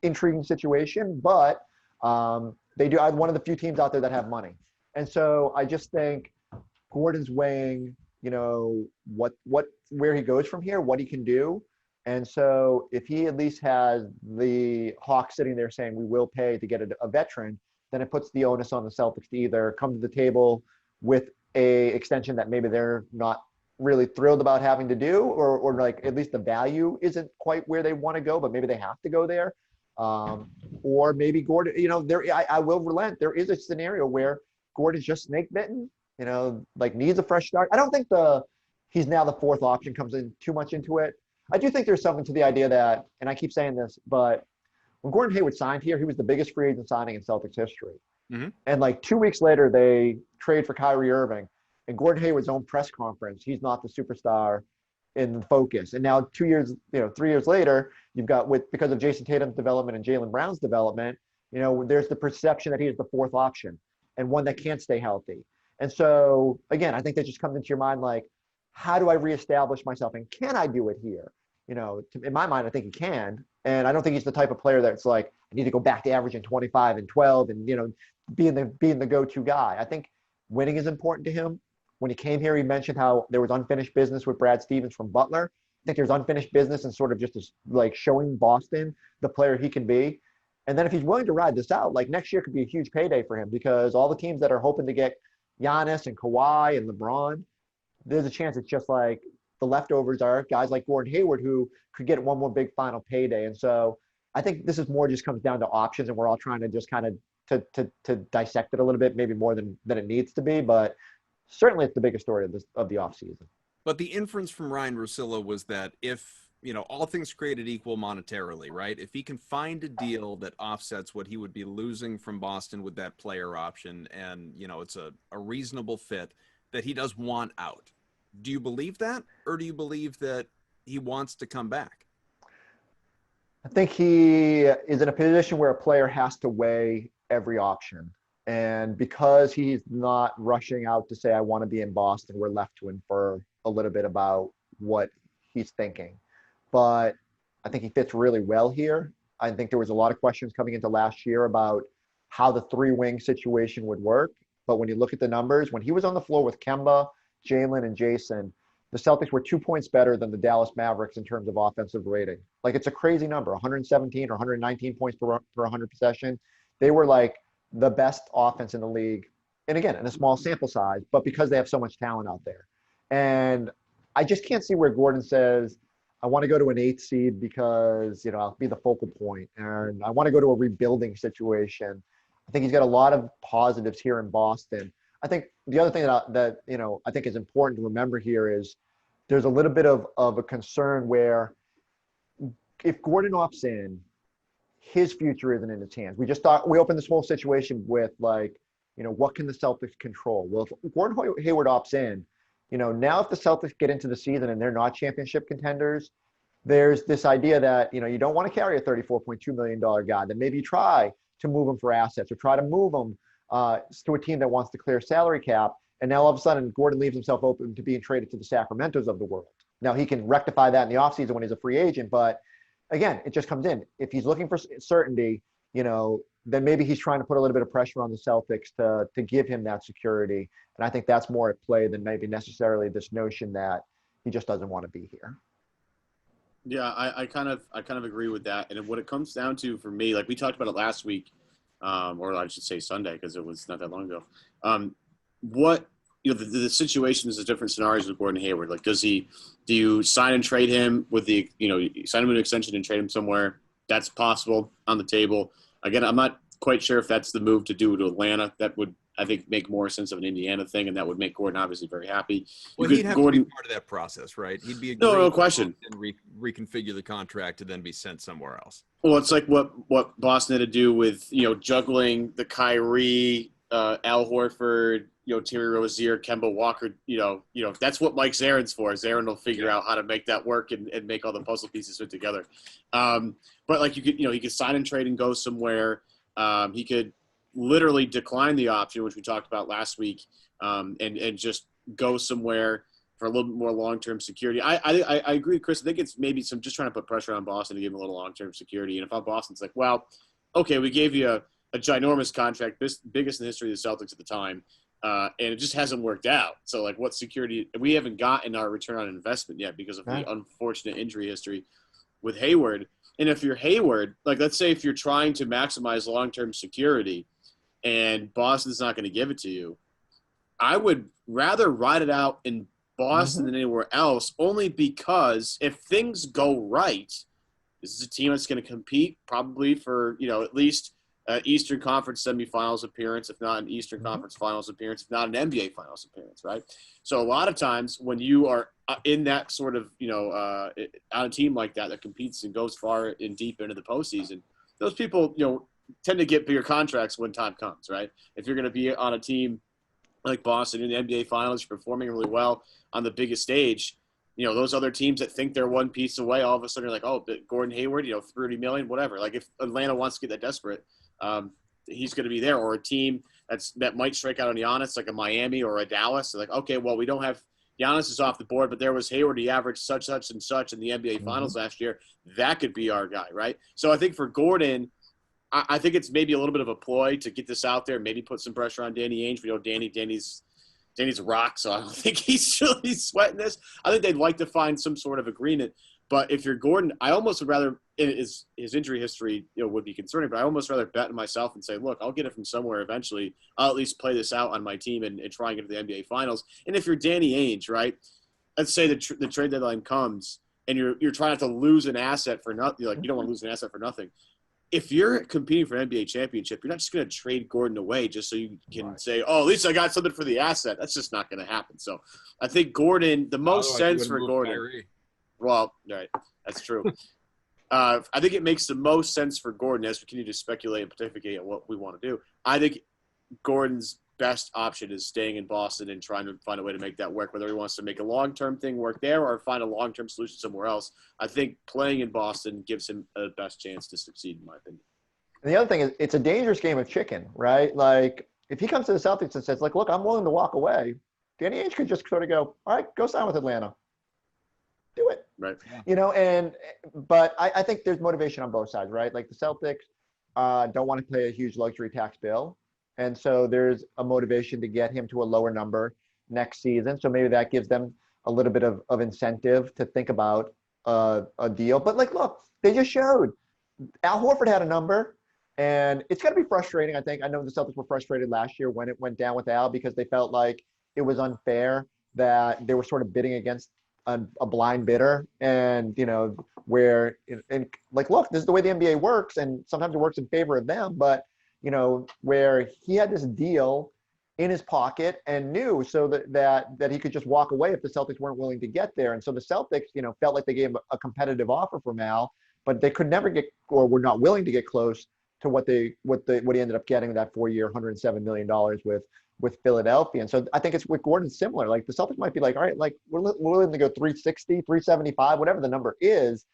intriguing situation. But they do have one of the few teams out there that have money. And so I just think Gordon's weighing, where he goes from here, what he can do. And so if he at least has the Hawks sitting there saying we will pay to get a veteran, then it puts the onus on the Celtics to either come to the table with a extension that maybe they're not really thrilled about having to do, or like at least the value isn't quite where they want to go, but maybe they have to go there. Or maybe Gordon, I will relent. There is a scenario where Gordon's just snake bitten, like needs a fresh start. I don't think he's now the 4th option comes in too much into it. I do think there's something to the idea that, and I keep saying this, but when Gordon Hayward signed here, he was the biggest free agent signing in Celtics history. Mm-hmm. And like 2 weeks later, they trade for Kyrie Irving. And Gordon Hayward's own press conference, he's not the superstar in the focus. And now 3 years later, you've got, because of Jayson Tatum's development and Jaylen Brown's development, there's the perception that he is the 4th option and one that can't stay healthy. And so, again, I think that just comes into your mind, like, how do I reestablish myself, and can I do it here? In my mind, I think he can. And I don't think he's the type of player that's like, I need to go back to averaging 25 and 12 and, being the go-to guy. I think winning is important to him. When he came here, he mentioned how there was unfinished business with Brad Stevens from Butler. I think there's unfinished business and sort of just like showing Boston the player he can be. And then if he's willing to ride this out, like next year could be a huge payday for him, because all the teams that are hoping to get Giannis and Kawhi and LeBron, there's a chance it's just like the leftovers are guys like Gordon Hayward who could get one more big final payday. And so I think this is more just comes down to options, and we're all trying to just kind of to dissect it a little bit, maybe more than it needs to be. But certainly it's the biggest story of the offseason. But the inference from Ryan Russillo was that if, all things created equal monetarily, right? If he can find a deal that offsets what he would be losing from Boston with that player option, and, it's a reasonable fit, that he does want out. Do you believe that? Or do you believe that he wants to come back? I think he is in a position where a player has to weigh every option. And because he's not rushing out to say, I want to be in Boston, we're left to infer a little bit about what he's thinking. But I think he fits really well here. I think there was a lot of questions coming into last year about how the 3-wing situation would work. But when you look at the numbers, when he was on the floor with Kemba, Jaylen, and Jayson, the Celtics were 2 points better than the Dallas Mavericks in terms of offensive rating. Like, it's a crazy number, 117 or 119 points per 100 possession. They were like the best offense in the league. And again, in a small sample size, but because they have so much talent out there. And I just can't see where Gordon says, I want to go to an 8th seed because, I'll be the focal point. And I want to go to a rebuilding situation. I think he's got a lot of positives here in Boston. I think the other thing that I think is important to remember here is there's a little bit of a concern where if Gordon opts in, his future isn't in his hands. We opened this whole situation with what can the Celtics control? Well, if Gordon Hayward opts in, now if the Celtics get into the season and they're not championship contenders, there's this idea that, you don't want to carry a $34.2 million guy. Then maybe try to move him for assets or try to move him to a team that wants to clear salary cap. And now all of a sudden, Gordon leaves himself open to being traded to the Sacramentos of the world. Now, he can rectify that in the offseason when he's a free agent. But again, it just comes in. If he's looking for certainty, then maybe he's trying to put a little bit of pressure on the Celtics to give him that security. And I think that's more at play than maybe necessarily this notion that he just doesn't want to be here. Yeah, I kind of agree with that. And what it comes down to for me, like we talked about it last week, or I should say Sunday because it was not that long ago. What the situation is a different scenarios with Gordon Hayward. Like, do you sign and trade him with sign him an extension and trade him somewhere? That's possible on the table. Again, I'm not quite sure if that's the move to do to Atlanta. That would, I think, make more sense of an Indiana thing, and that would make Gordon obviously very happy. Well, he'd have to be part of that process, right? He'd be no question. And reconfigure the contract to then be sent somewhere else. Well, it's like what Boston had to do with juggling the Kyrie, Al Horford, Terry Rozier, Kemba Walker. That's what Mike Zarin's for. Zarin will figure out how to make that work and make all the puzzle pieces fit together. But like he could sign and trade and go somewhere. He could literally decline the option, which we talked about last week, and just go somewhere for a little bit more long-term security. I agree with Chris. I think it's maybe just trying to put pressure on Boston to give him a little long-term security. And if I'm Boston, it's like, well, okay, we gave you a ginormous contract, biggest in the history of the Celtics at the time, and it just hasn't worked out. So, like, what security – we haven't gotten our return on investment yet because of the unfortunate injury history with Hayward. And if you're Hayward, like, let's say if you're trying to maximize long-term security and Boston's not going to give it to you, I would rather ride it out in Boston than anywhere else, only because if things go right, this is a team that's going to compete probably for, at least Eastern Conference semifinals appearance, if not an Eastern Conference finals appearance, if not an NBA finals appearance, right? So a lot of times when you are in that sort of, on a team like that competes and goes far and deep into the postseason, those people, tend to get bigger contracts when time comes, right? If you're going to be on a team like Boston in the NBA finals, you're performing really well on the biggest stage, those other teams that think they're one piece away, all of a sudden are like, oh, but Gordon Hayward, $30 million, whatever. Like if Atlanta wants to get that desperate, he's going to be there. Or a team that might strike out on Giannis, like a Miami or a Dallas. They're like, okay, well, we don't have Giannis is off the board, but there was Hayward. He averaged such and such in the NBA finals last year. That could be our guy, right? So I think for Gordon, I think it's maybe a little bit of a ploy to get this out there, maybe put some pressure on Danny Ainge. We know Danny's a rock, so I don't think he's really sweating this. I think they'd like to find some sort of agreement. But if you're Gordon, I almost would rather – his injury history would be concerning, but I almost rather bet on myself and say, look, I'll get it from somewhere eventually. I'll at least play this out on my team and try and get to the NBA Finals. And if you're Danny Ainge, right, let's say the trade deadline comes and you're trying not to lose an asset for nothing. Like, you don't want to lose an asset for nothing. If you're competing for an NBA championship, you're not just going to trade Gordon away just so you can say, oh, at least I got something for the asset. That's just not going to happen. So I think Gordon, the most sense for Gordon. Kyrie. Well, right, that's true. I think it makes the most sense for Gordon as we continue to speculate and pontificate on what we want to do. I think Gordon's best option is staying in Boston and trying to find a way to make that work, whether he wants to make a long-term thing work there or find a long-term solution somewhere else. I think playing in Boston gives him a best chance to succeed, in my opinion. And the other thing is it's a dangerous game of chicken, right? Like if he comes to the Celtics and says, like, look, I'm willing to walk away, Danny Ainge could just sort of go, all right, go sign with Atlanta. Do it. Right. But I think there's motivation on both sides, right? Like the Celtics don't want to pay a huge luxury tax bill. And so there's a motivation to get him to a lower number next season. So maybe that gives them a little bit of incentive to think about a deal. But like, look, they just showed Al Horford had a number, and it's going to be frustrating. I think I know the Celtics were frustrated last year when it went down with Al because they felt like it was unfair that they were sort of bidding against a blind bidder, and where and like, look, this is the way the NBA works, and sometimes it works in favor of them, but where he had this deal in his pocket and knew so that he could just walk away if the Celtics weren't willing to get there. And so the Celtics, felt like they gave him a competitive offer from Al, but they could never get, or were not willing to get close to what he ended up getting that 4-year, $107 million with Philadelphia. And so I think it's with Gordon similar. Like the Celtics might be like, all right, like we're willing to go 360, 375, whatever the number is.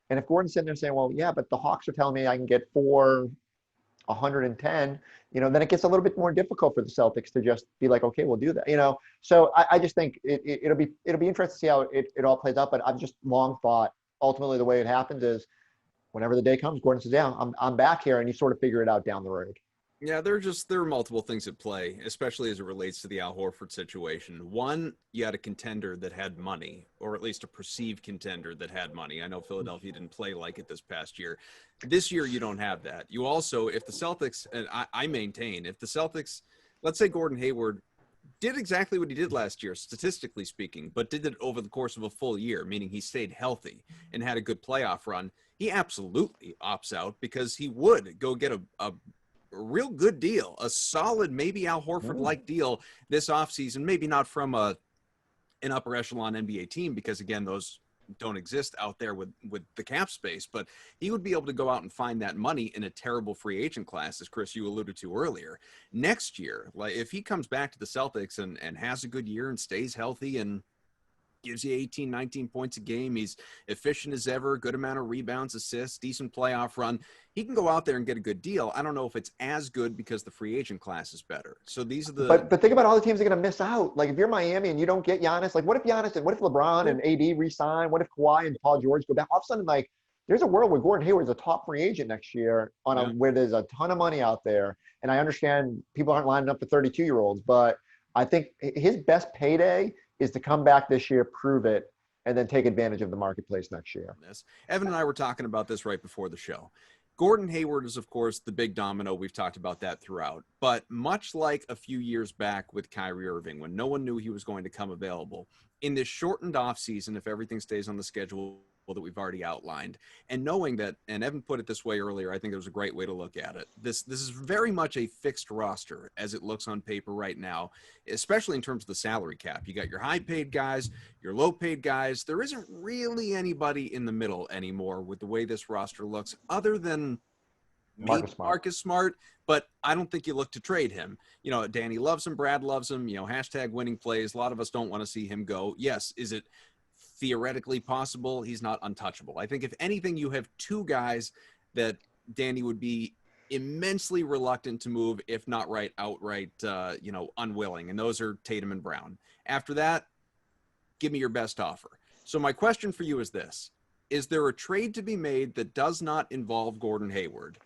And if Gordon's sitting there saying, well, yeah, but the Hawks are telling me I can get 110, then it gets a little bit more difficult for the Celtics to just be like, okay, we'll do that, So I just think it'll be interesting to see how it all plays out. But I've just long thought ultimately the way it happens is whenever the day comes, Gordon says, yeah, I'm back here, and you sort of figure it out down the road. Yeah, there are multiple things at play, especially as it relates to the Al Horford situation. One, you had a contender that had money, or at least a perceived contender that had money. I know Philadelphia didn't play like it this past year. This year, you don't have that. You also, if the Celtics, and I maintain, if the Celtics, let's say Gordon Hayward did exactly what he did last year, statistically speaking, but did it over the course of a full year, meaning he stayed healthy and had a good playoff run, he absolutely opts out because he would go get a real good deal, a solid, maybe Al Horford-like deal this offseason, maybe not from an upper echelon NBA team, because again, those don't exist out there with the cap space, but he would be able to go out and find that money in a terrible free agent class, as Chris, you alluded to earlier. Next year, like if he comes back to the Celtics and has a good year and stays healthy and gives you 18, 19 points a game, he's efficient as ever, good amount of rebounds, assists, decent playoff run, he can go out there and get a good deal. I don't know if it's as good because the free agent class is better. So these are the But think about all the teams that are going to miss out. Like if you're Miami and you don't get Giannis, like what if Giannis and what if LeBron and AD re-sign? What if Kawhi and Paul George go back? All of a sudden, like there's a world where Gordon Hayward is a top free agent next year where there's a ton of money out there. And I understand people aren't lining up for 32-year-olds, but I think his best payday is to come back this year, prove it, and then take advantage of the marketplace next year. Evan and I were talking about this right before the show. Gordon Hayward is, of course, the big domino. We've talked about that throughout. But much like a few years back with Kyrie Irving, when no one knew he was going to come available, in this shortened offseason, if everything stays on the schedule that we've already outlined, and knowing that, and Evan put it this way earlier, I think it was a great way to look at it. This is very much a fixed roster as it looks on paper right now, especially in terms of the salary cap. You got your high-paid guys, your low-paid guys. There isn't really anybody in the middle anymore with the way this roster looks, other than Marcus Smart, but I don't think you look to trade him. You know, Danny loves him, Brad loves him, hashtag winning plays. A lot of us don't want to see him go. Yes, is it theoretically possible? He's not untouchable. I think if anything, you have two guys that Danny would be immensely reluctant to move, if not outright, unwilling. And those are Tatum and Brown. After that, give me your best offer. So my question for you is this: is there a trade to be made that does not involve Gordon Hayward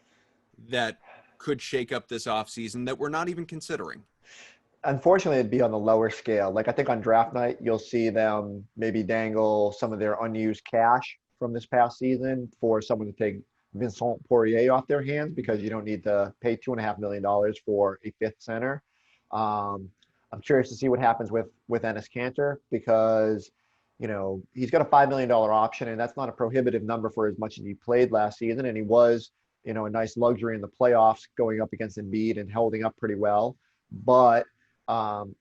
that could shake up this offseason that we're not even considering? Unfortunately, it'd be on the lower scale. Like I think on draft night, you'll see them maybe dangle some of their unused cash from this past season for someone to take Vincent Poirier off their hands, because you don't need to pay $2.5 million for a fifth center. I'm curious to see what happens with Enes Kanter, because he's got a $5 million option, and that's not a prohibitive number for as much as he played last season, and he was a nice luxury in the playoffs going up against Embiid and holding up pretty well. But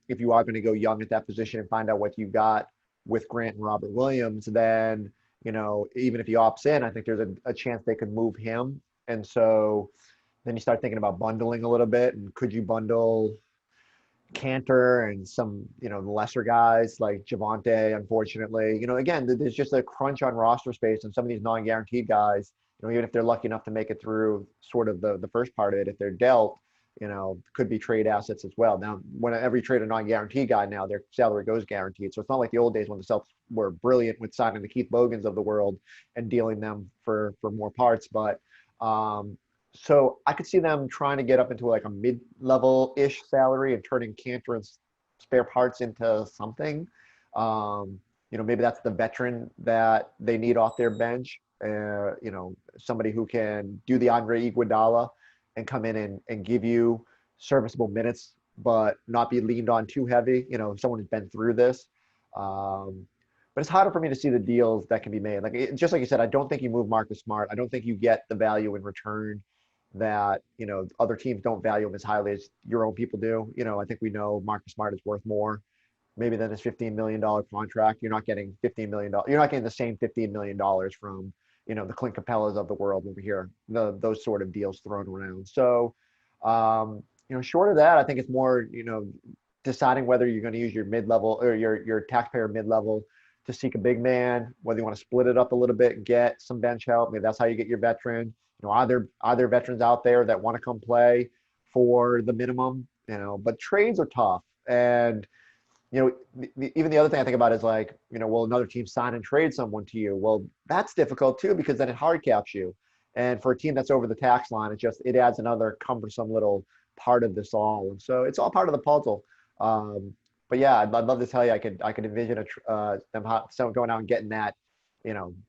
if you are going to go young at that position and find out what you got with Grant and Robert Williams, then, even if he opts in, I think there's a chance they could move him. And so then you start thinking about bundling a little bit. And could you bundle Cantor and some, the lesser guys like Javonte, unfortunately? Again, there's just a crunch on roster space, and some of these non-guaranteed guys, even if they're lucky enough to make it through sort of the first part of it, if they're dealt, could be trade assets as well. Now, whenever you trade a non-guaranteed guy now, their salary goes guaranteed. So it's not like the old days when the Celtics were brilliant with signing the Keith Bogans of the world and dealing them for more parts. But so I could see them trying to get up into like a mid-level-ish salary and turning Cantor and spare parts into something. Maybe that's the veteran that they need off their bench. Somebody who can do the Andre Iguodala and come in and give you serviceable minutes, but not be leaned on too heavy. Someone who's been through this. But it's harder for me to see the deals that can be made. Just like you said, I don't think you move Marcus Smart. I don't think you get the value in return that, other teams don't value him as highly as your own people do. I think we know Marcus Smart is worth more maybe than his $15 million contract. You're not getting $15 million. You're not getting the same $15 million from, the Clint Capellas of the world over here, those sort of deals thrown around. So, short of that, I think it's more, deciding whether you're going to use your mid-level or your taxpayer mid-level to seek a big man, whether you want to split it up a little bit and get some bench help. Maybe that's how you get your veteran. Are there veterans out there that want to come play for the minimum? But trades are tough. And, even the other thing I think about is will another team sign and trade someone to you? Well, that's difficult too, because then it hard caps you. And for a team that's over the tax line, it adds another cumbersome little part of this all. And so it's all part of the puzzle. But yeah, I'd love to tell you I could envision someone going out and getting that,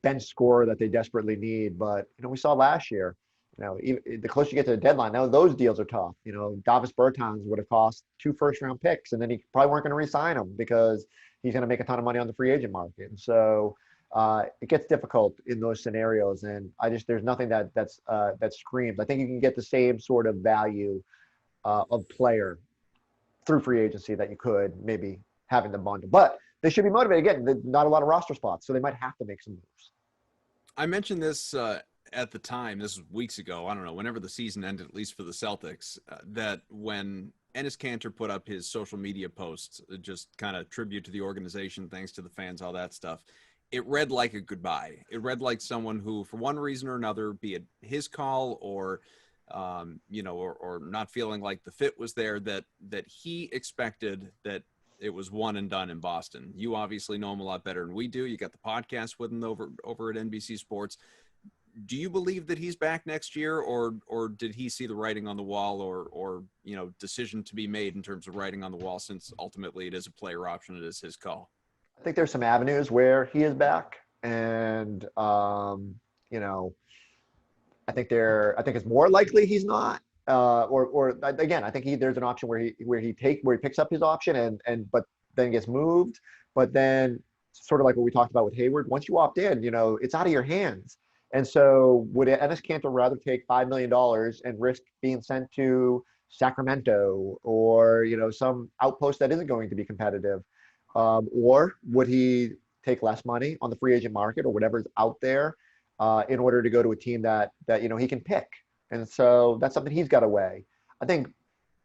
bench scorer that they desperately need. But we saw last year, The closer you get to the deadline, now those deals are tough. Davis Bertans would have cost 2 first-round picks, and then he probably weren't going to re-sign him because he's going to make a ton of money on the free agent market. And so it gets difficult in those scenarios. And there's nothing that screams. I think you can get the same sort of value of player through free agency that you could maybe having the bundle. But they should be motivated. Again, not a lot of roster spots, so they might have to make some moves. I mentioned this at the time, this was weeks ago, I don't know, whenever the season ended, at least for the Celtics, that when Enes Kanter put up his social media posts, just kind of tribute to the organization, thanks to the fans, all that stuff, it read like a goodbye. It read like someone who, for one reason or another, be it his call or or not feeling like the fit was there, that he expected that it was one and done in Boston. You obviously know him a lot better than we do. You got the podcast with him over at NBC Sports. Do you believe that he's back next year, or did he see the writing on the wall, or decision to be made in terms of writing on the wall, since ultimately it is a player option, it is his call? I think there's some avenues where he is back, and I think it's more likely he's not. Or again, I think there's an option where he picks up his option but then gets moved. But then, sort of like what we talked about with Hayward, once you opt in, it's out of your hands. And so, would Enes Kanter rather take $5 million and risk being sent to Sacramento or some outpost that isn't going to be competitive, or would he take less money on the free agent market or whatever's out there in order to go to a team that he can pick? And so that's something he's got to weigh. I think,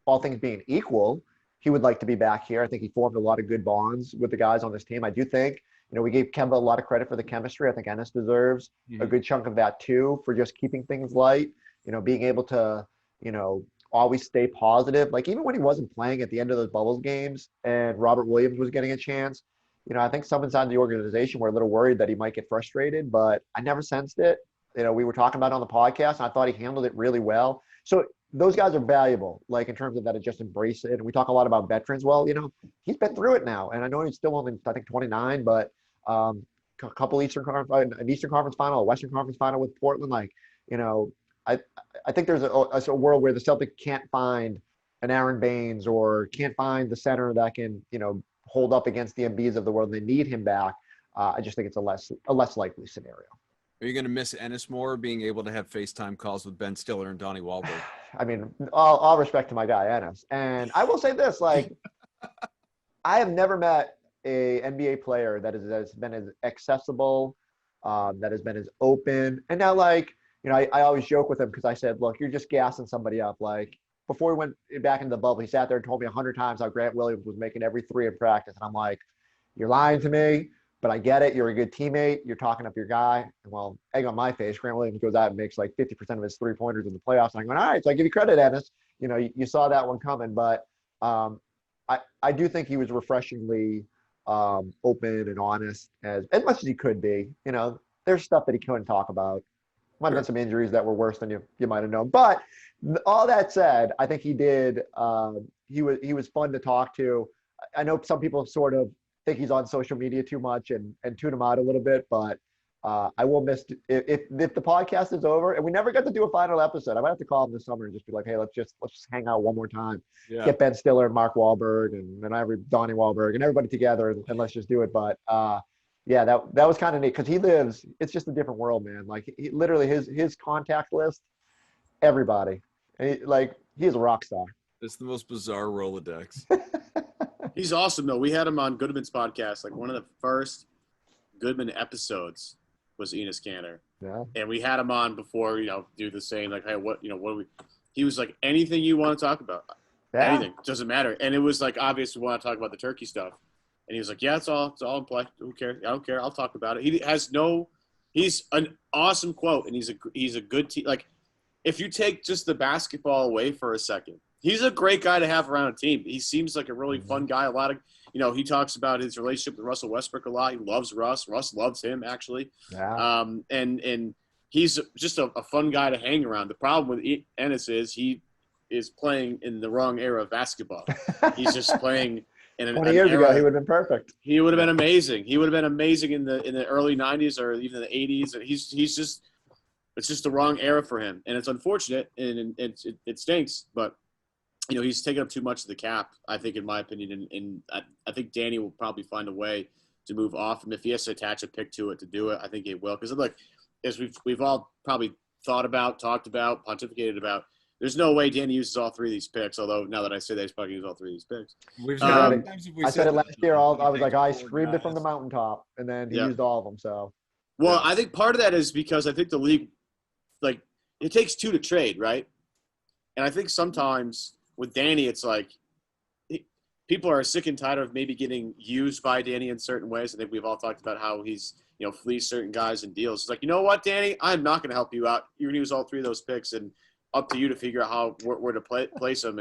all things being equal, he would like to be back here. I think he formed a lot of good bonds with the guys on this team. I do think, we gave Kemba a lot of credit for the chemistry. I think Enes deserves a good chunk of that too, for just keeping things light, being able to, always stay positive. Like, even when he wasn't playing at the end of those Bubbles games and Robert Williams was getting a chance, I think some inside the organization were a little worried that he might get frustrated, but I never sensed it. We were talking about it on the podcast, and I thought he handled it really well. So those guys are valuable, like in terms of that, just embrace it. And we talk a lot about veterans. Well, he's been through it now, and I know he's still only, I think, 29, but a couple an Eastern Conference final, a Western Conference final with Portland. Like, I think there's a world where the Celtics can't find an Aaron Baines or can't find the center that can, hold up against the Embiids of the world. They need him back. I just think it's a less likely scenario. Are you going to miss Enes more, being able to have FaceTime calls with Ben Stiller and Donnie Wahlberg? I mean, all respect to my guy, Enes. And I will say this, like, I have never met a NBA player that has been as accessible, that has been as open. And now, like, I always joke with him because I said, look, you're just gassing somebody up. Like, before we went back into the bubble, he sat there and told me 100 times how Grant Williams was making every three in practice. And I'm like, you're lying to me. But I get it. You're a good teammate. You're talking up your guy. And, well, egg on my face, Grant Williams goes out and makes like 50% of his three-pointers in the playoffs. And I'm going, all right, so I give you credit, Enes. You saw that one coming. But I do think he was refreshingly open and honest as much as he could be. There's stuff that he couldn't talk about. Might have been some injuries that were worse than you might have known. But all that said, I think he did. He was fun to talk to. I know some people sort of think he's on social media too much and tune him out a little bit, but I will miss if the podcast is over and we never get to do a final episode. I might have to call him this summer and just be like, hey, let's just hang out one more time. Yeah. Get Ben Stiller and Mark Wahlberg and Donnie Wahlberg and everybody together and let's just do it. But yeah, that was kind of neat because it's just a different world, man. Like, he literally his contact list, everybody. He's a rock star. It's the most bizarre Rolodex. He's awesome, though. We had him on Goodman's podcast. Like, one of the first Goodman episodes was Enes Kanter. Yeah. And we had him on before, do the same, like, hey, what do we – he was like, anything you want to talk about. Yeah. Anything. Doesn't matter. And it was like, obvious we want to talk about the turkey stuff. And he was like, yeah, it's all in play. Who cares? I don't care. I'll talk about it. He has he's an awesome quote, and he's a good team. Like, if you take just the basketball away for a second, he's a great guy to have around a team. He seems like a really fun guy. A lot of, he talks about his relationship with Russell Westbrook a lot. He loves Russ. Russ loves him, actually. Yeah. And he's just a fun guy to hang around. The problem with Enes is he is playing in the wrong era of basketball. He's just playing in 20 years ago, he would have been perfect. He would have been amazing. He would have been amazing in the early 90s or even the 80s. And he's just It's just the wrong era for him, and it's unfortunate, and it stinks. But he's taken up too much of the cap, I think, in my opinion, and I think Danny will probably find a way to move off him if he has to attach a pick to it to do it. I think he will, because look, as we've all probably thought about, talked about, pontificated about. There's no way Danny uses all three of these picks, although now that I say that, he's probably going to use all three of these picks. I said it last year. I was like, I screamed it from the mountaintop, and then he used all of them. So, well, I think part of that is because I think the league, like, it takes two to trade, right? And I think sometimes with Danny, it's like people are sick and tired of maybe getting used by Danny in certain ways. I think we've all talked about how he's flees certain guys in deals. It's like, you know what, Danny, I'm not going to help you out. You're going to use all three of those picks, and up to you to figure out where to place them.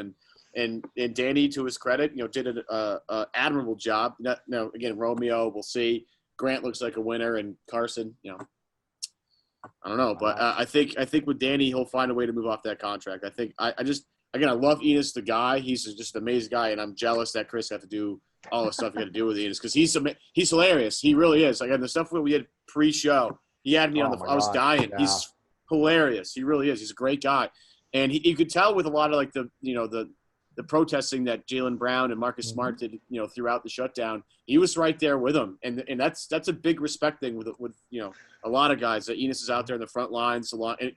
And Danny, to his credit, did an admirable job. Now, again, Romeo, we'll see. Grant looks like a winner, and Carson, I don't know, but I think with Danny, he'll find a way to move off that contract. I think I love Enes, the guy. He's just an amazing guy, and I'm jealous that Chris got to do all the stuff he got to do with Enes because he's hilarious. He really is. Like, the stuff we did pre-show, he had me on the. I was dying. Yeah. He's hilarious. He really is. He's a great guy, and you could tell with a lot of like the protesting that Jaylen Brown and Marcus Smart did throughout the shutdown. He was right there with him, and that's a big respect thing with a lot of guys. That Enes is out there in the front lines a lot and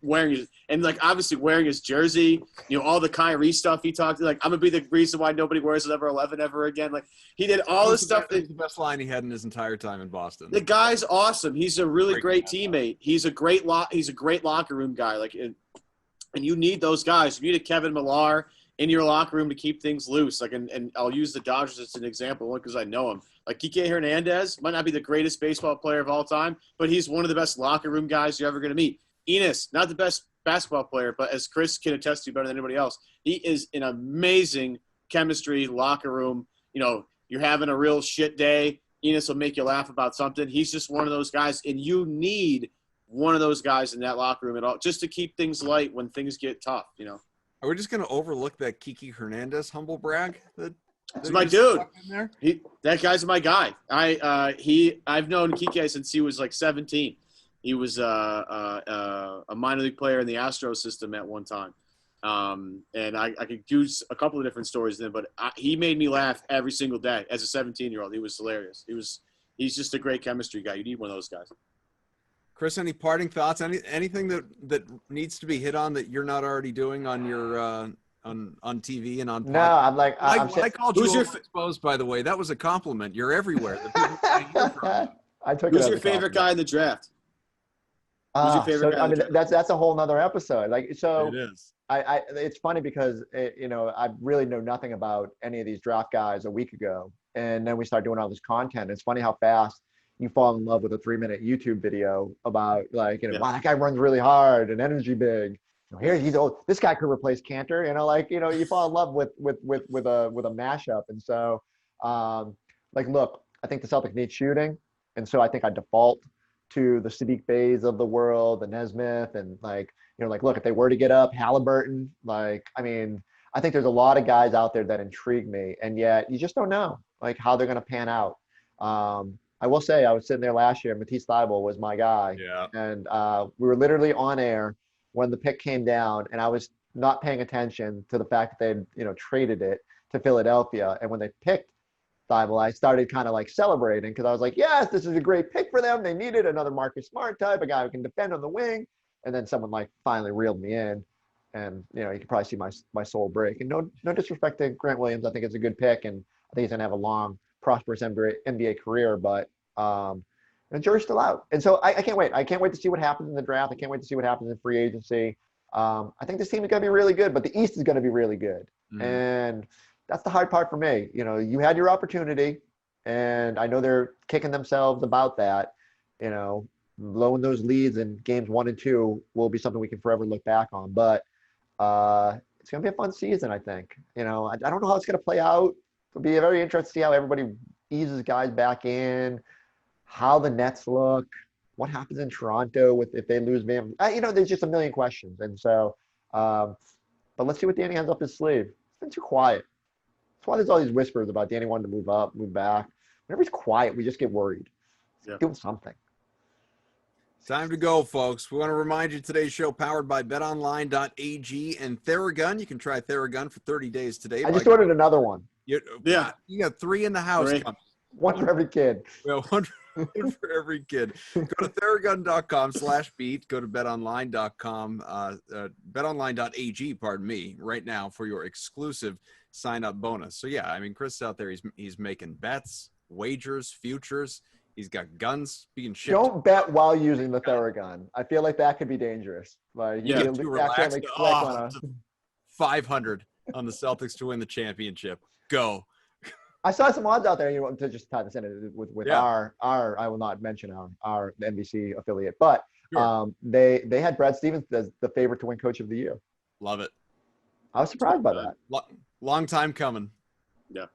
obviously wearing his jersey. All the Kyrie stuff he talked. Like, I'm gonna be the reason why nobody wears number 11 ever again. Like, he did all this stuff. That's the best line he had in his entire time in Boston. The guy's awesome. He's a really great teammate. He's a great locker room guy. Like, and you need those guys. You need a Kevin Millar in your locker room to keep things loose. Like, and I'll use the Dodgers as an example because I know him. Like, Kike Hernandez might not be the greatest baseball player of all time, but he's one of the best locker room guys you're ever going to meet. Enes, not the best basketball player, but as Chris can attest to better than anybody else, he is an amazing chemistry locker room. You're having a real shit day. Enes will make you laugh about something. He's just one of those guys, and you need one of those guys in that locker room at all just to keep things light when things get tough, Are we just going to overlook that Kiki Hernandez humble brag? That's my dude. That guy's my guy. I've known Kike since he was like 17. He was a minor league player in the Astros system at one time. And I could use a couple of different stories then, but he made me laugh every single day as a 17-year-old. He was hilarious. He's just a great chemistry guy. You need one of those guys. Chris, any parting thoughts? Anything that needs to be hit on that you're not already doing on your on TV and on podcast? No, I'm like I called you exposed, by the way. That was a compliment. You're everywhere. I took Who's your favorite guy in the draft? Who's your favorite guy? I mean, that's a whole nother episode. Like, so it is. It's funny because I really know nothing about any of these draft guys a week ago, and then we start doing all this content. It's funny how fast you fall in love with a 3-minute YouTube video about wow, that guy runs really hard and energy big. Here he's old. This guy could replace Kanter. You fall in love with a mashup. And so, look, I think the Celtics need shooting, and so I think I default to the Sadiq Beys of the world, the Nesmith, and look, if they were to get up, Halliburton. I think there's a lot of guys out there that intrigue me, and yet you just don't know how they're going to pan out. I will say I was sitting there last year. Matisse Thybulle was my guy. Yeah. And we were literally on air when the pick came down, and I was not paying attention to the fact that they traded it to Philadelphia. And when they picked Thybulle, I started kind of celebrating because I was like, yes, this is a great pick for them. They needed another Marcus Smart type, a guy who can defend on the wing. And then someone finally reeled me in, and you can probably see my soul break. And no disrespect to Grant Williams, I think it's a good pick, and I think he's gonna have a long, prosperous NBA career, but the jury's still out. And so I can't wait. I can't wait to see what happens in the draft. I can't wait to see what happens in free agency. I think this team is going to be really good, but the East is going to be really good. Mm-hmm. And that's the hard part for me. You had your opportunity, and I know they're kicking themselves about that. Blowing those leads in games 1 and 2 will be something we can forever look back on. But it's going to be a fun season, I think. I don't know how it's going to play out. It'll be very interesting to see how everybody eases guys back in, how the Nets look, what happens in Toronto if they lose Van. There's just a million questions. And so, but let's see what Danny has up his sleeve. It's been too quiet. That's why there's all these whispers about Danny wanting to move up, move back. Whenever he's quiet, we just get worried. He's doing something. Time to go, folks. We want to remind you today's show powered by betonline.ag and Theragun. You can try Theragun for 30 days today. I just ordered another one. You got 3 in the house. One for every kid. Well, one for every kid. Go to theragun.com/beat. Go to betonline.com, betonline.ag, pardon me, right now for your exclusive sign-up bonus. So, yeah, I mean, Chris out there, he's making bets, wagers, futures. He's got guns being shipped. Don't bet while using the Theragun. I feel like that could be dangerous. Like you get too relaxed. 500 on the Celtics to win the championship. Go. I saw some odds out there. You know, to just tie this in with our I will not mention our NBC affiliate, but sure. They had Brad Stevens as the favorite to win Coach of the Year. Love it. I was surprised by that. Long time coming. Yeah.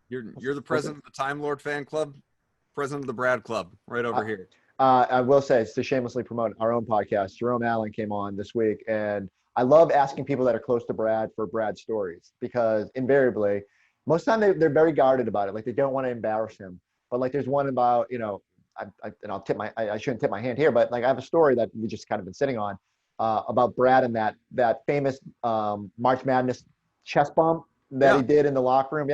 You're the president of the Time Lord fan club. President of the Brad Club, right over here. I will say, to shamelessly promote our own podcast, Jerome Allen came on this week, and I love asking people that are close to Brad for Brad stories, because invariably, most of the time they're very guarded about it. Like, they don't want to embarrass him. But like, there's one about, you know, I shouldn't tip my hand here, but like, I have a story that we just kind of been sitting on about Brad and that famous March Madness chest bump that he did in the locker room.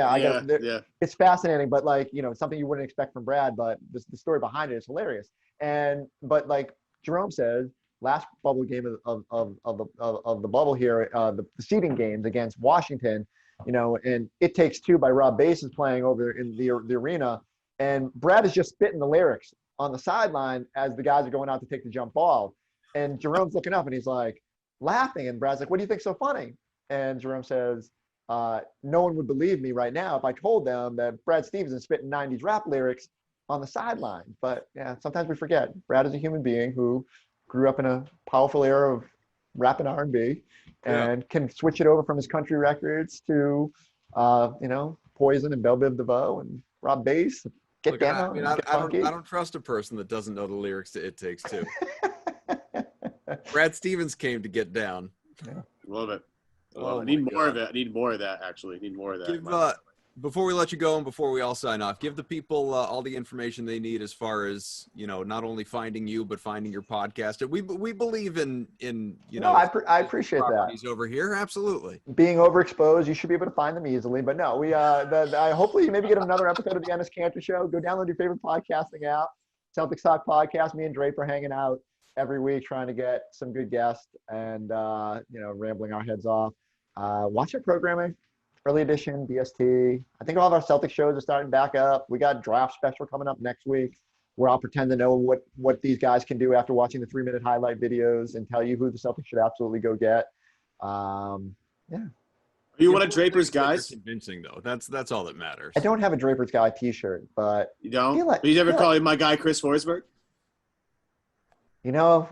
It's fascinating, but like, you know, something you wouldn't expect from Brad, but the story behind it is hilarious. But like Jerome says, last bubble game of the bubble here, the seeding games against Washington, you know, and It Takes Two by Rob Bass is playing over in the arena, and Brad is just spitting the lyrics on the sideline as the guys are going out to take the jump ball, and Jerome's looking up and he's like laughing, and Brad's like, "What do you think's so funny?" And Jerome says, no one would believe me right now if I told them that Brad Stevens is spitting 90s rap lyrics on the sideline. But yeah, sometimes we forget. Brad is a human being who grew up in a powerful era of rap and R&B and can switch it over from his country records to, you know, Poison and Belle Biv DeVoe and Rob Bass. Get down. I don't trust a person that doesn't know the lyrics to It Takes Two. Brad Stevens came to get down. Yeah. Love it. I need more of it. I need more of that, actually. I need more of that. Before we let you go and before we all sign off, give the people all the information they need as far as, you know, not only finding you, but finding your podcast. We believe in you know. I appreciate that. He's over here. Absolutely. Being overexposed, you should be able to find them easily. But no, hopefully you maybe get another episode of the Enes Kanter Show. Go download your favorite podcasting app, Celtics Talk Podcast. Me and Draper hanging out every week trying to get some good guests and, you know, rambling our heads off. Watch our programming, Early Edition, BST. I think all of our Celtic shows are starting back up. We got Draft Special coming up next week, where I'll pretend to know what these guys can do after watching the 3-minute highlight videos and tell you who the Celtics should absolutely go get. Are you one of Draper's guys? Convincing though. That's all that matters. I don't have a Draper's Guy T-shirt, but you don't. You ever call him my guy, Chris Forsberg? You know,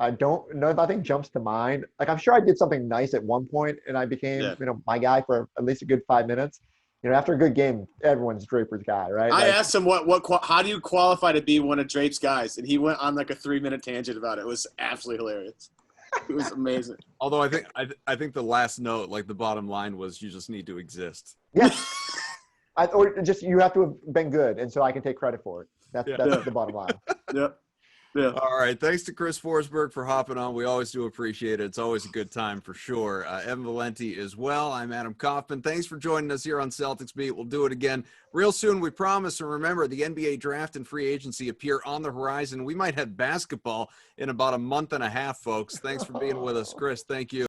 I don't know if nothing jumps to mind. Like, I'm sure I did something nice at one point and I became, you know, my guy for at least a good 5 minutes. You know, after a good game, everyone's Draper's guy, right? I asked him how do you qualify to be one of Drape's guys? And he went on like a 3-minute tangent about it. It was absolutely hilarious. It was amazing. Although I think the last note, like the bottom line was, you just need to exist. Yeah. Or just, you have to have been good. And so I can take credit for it. That's the bottom line. Yep. Yeah. All right. Thanks to Chris Forsberg for hopping on. We always do appreciate it. It's always a good time for sure. Evan Valenti as well. I'm Adam Kaufman. Thanks for joining us here on Celtics Beat. We'll do it again real soon, we promise. And remember, the NBA draft and free agency appear on the horizon. We might have basketball in about a month and a half, folks. Thanks for being with us, Chris. Thank you.